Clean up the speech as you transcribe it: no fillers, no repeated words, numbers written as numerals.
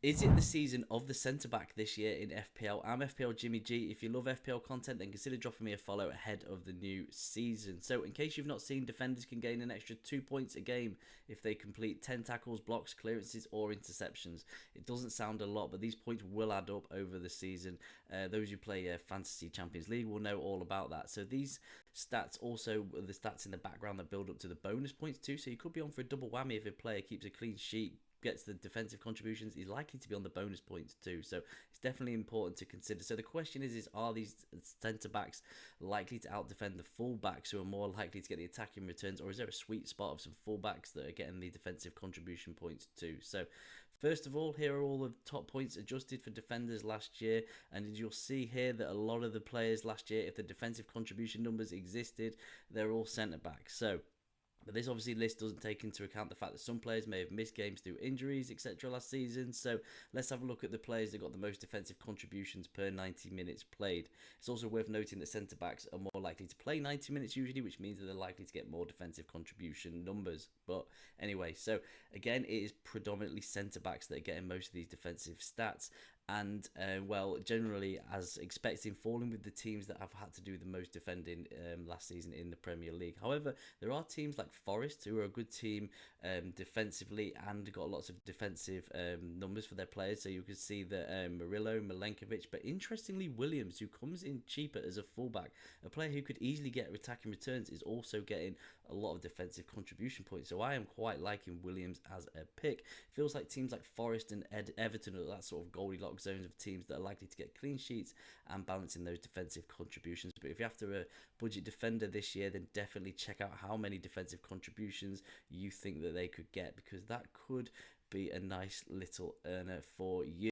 Is it the season of the centre-back this year in FPL? I'm FPL Jimmy G. If you love FPL content, then consider dropping me a follow ahead of the new season. So, in case you've not seen, defenders can gain an extra 2 points a game if they complete 10 tackles, blocks, clearances, or interceptions. It doesn't sound a lot, but these points will add up over the season. Those who play Fantasy Champions League will know all about that. So, these stats also are the stats in the background that build up to the bonus points too. So, you could be on for a double whammy if a player keeps a clean sheet, gets the defensive contributions, he's likely to be on the bonus points too. So it's definitely important to consider. So the question is are these centre backs likely to out defend the full backs who are more likely to get the attacking returns, or is there a sweet spot of some full backs that are getting the defensive contribution points too? So first of all, here are all the top points adjusted for defenders last year, and you'll see here that a lot of the players last year, if the defensive contribution numbers existed, they're all centre backs. So but this obviously list doesn't take into account the fact that some players may have missed games through injuries, etc. last season. So let's have a look at the players that got the most defensive contributions per 90 minutes played. It's also worth noting that centre backs are more likely to play 90 minutes usually, which means that they're likely to get more defensive contribution numbers. But anyway, so again, it is predominantly centre backs that are getting most of these defensive stats. And well, generally, as expecting, falling with the teams that have had to do the most defending last season in the Premier League. However, there are teams like Forest who are a good team defensively and got lots of defensive numbers for their players. So you can see that Murillo, Milenkovic, but interestingly, Williams, who comes in cheaper as a fullback, a player who could easily get attacking returns, is also getting a lot of defensive contribution points. So I am quite liking Williams as a pick. Feels like teams like Forest and Everton are that sort of Goldilocks zones of teams that are likely to get clean sheets and balancing those defensive contributions. But if you're after a budget defender this year, then definitely check out how many defensive contributions you think that they could get, because that could be a nice little earner for you.